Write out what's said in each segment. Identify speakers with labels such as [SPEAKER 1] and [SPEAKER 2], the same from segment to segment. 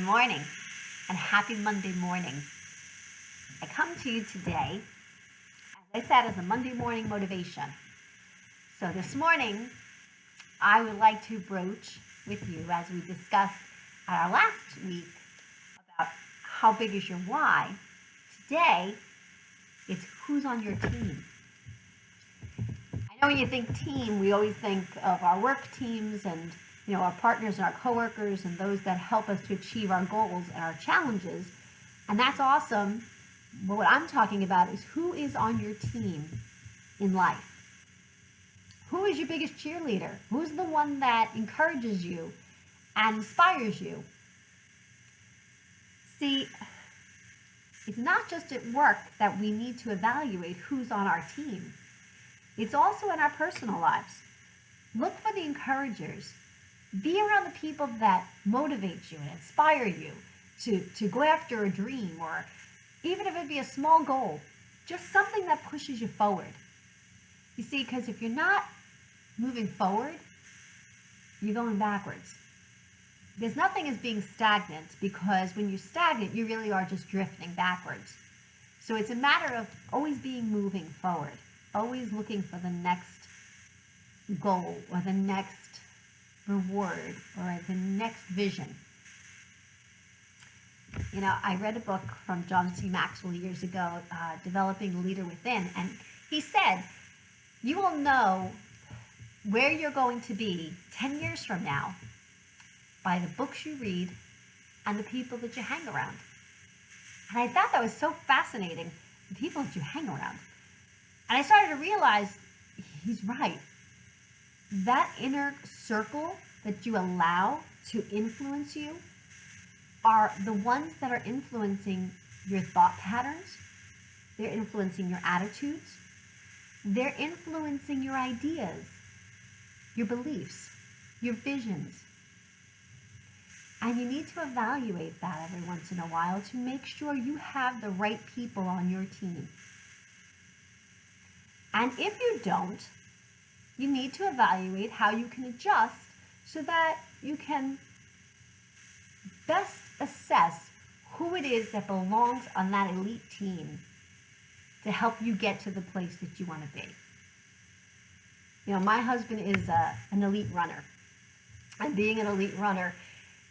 [SPEAKER 1] morning and happy Monday morning. I come to you today, as I said, as a Monday morning motivation. So this morning, I would like to broach with you, as we discussed our last week about how big is your why. Today, it's who's on your team. I know when you think team, we always think of our work teams and our partners and our coworkers and those that help us to achieve our goals and our challenges. And that's awesome. But what I'm talking about is who is on your team in life. Who is your biggest cheerleader? Who's the one that encourages you and inspires you? See, it's not just at work that we need to evaluate who's on our team. It's also in our personal lives. Look for the encouragers. Be around the people that motivate you and inspire you to go after a dream, or even if it be a small goal, just something that pushes you forward. You see, because if you're not moving forward, you're going backwards. There's nothing as being stagnant, because when you're stagnant, you really are just drifting backwards. So it's a matter of always being moving forward, always looking for the next goal or the next reward or the next vision. I read a book from John C. Maxwell years ago, Developing the Leader Within, and he said, you will know where you're going to be 10 years from now by the books you read and the people that you hang around. And I thought that was so fascinating, the people that you hang around. And I started to realize he's right. That inner circle that you allow to influence you are the ones that are influencing your thought patterns. They're influencing your attitudes. They're influencing your ideas, your beliefs, your visions. And you need to evaluate that every once in a while to make sure you have the right people on your team. And if you don't, you need to evaluate how you can adjust so that you can best assess who it is that belongs on that elite team to help you get to the place that you want to be. My husband is an elite runner. And being an elite runner,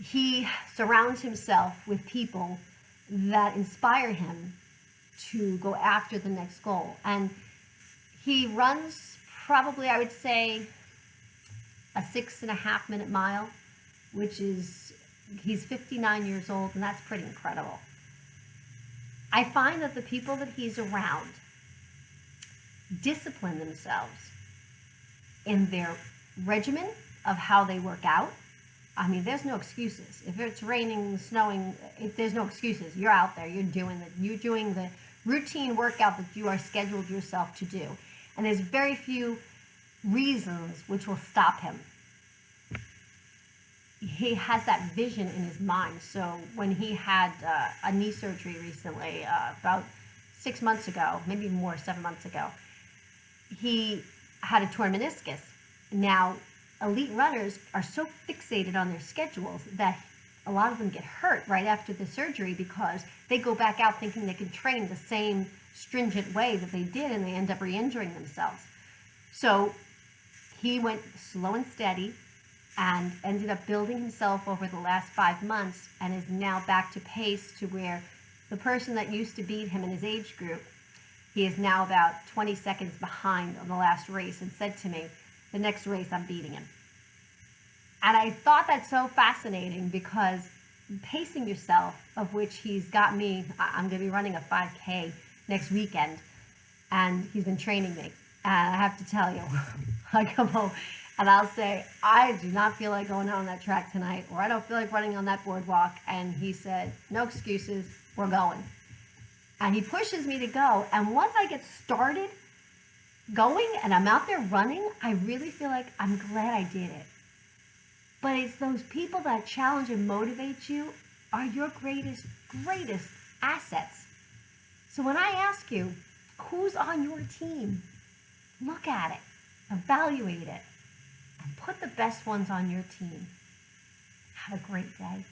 [SPEAKER 1] he surrounds himself with people that inspire him to go after the next goal. And he runs probably, I would say, a 6.5 minute mile, which is, he's 59 years old, and that's pretty incredible. I find that the people that he's around discipline themselves in their regimen of how they work out. I mean, there's no excuses. If it's raining, snowing, there's no excuses. You're out there, you're doing the routine workout that you are scheduled yourself to do. And there's very few reasons which will stop him. He has that vision in his mind. So when he had a knee surgery recently, about 6 months ago, maybe more, 7 months ago, he had a torn meniscus. Now, elite runners are so fixated on their schedules that a lot of them get hurt right after the surgery, because they go back out thinking they can train the same stringent way that they did, and they end up re-injuring themselves. So he went slow and steady and ended up building himself over the last 5 months, and is now back to pace to where the person that used to beat him in his age group, he is now about 20 seconds behind on the last race, and said to me, the next race I'm beating him. And I thought that so fascinating, because pacing yourself, of which he's got me, I'm going to be running a 5K next weekend, and he's been training me. And I have to tell you, I come home and I'll say, I do not feel like going out on that track tonight, or I don't feel like running on that boardwalk. And he said, no excuses, we're going. And he pushes me to go. And once I get started going and I'm out there running, I really feel like I'm glad I did it. But it's those people that challenge and motivate you are your greatest assets. So when I ask you, who's on your team? Look at it, evaluate it, and put the best ones on your team. Have a great day.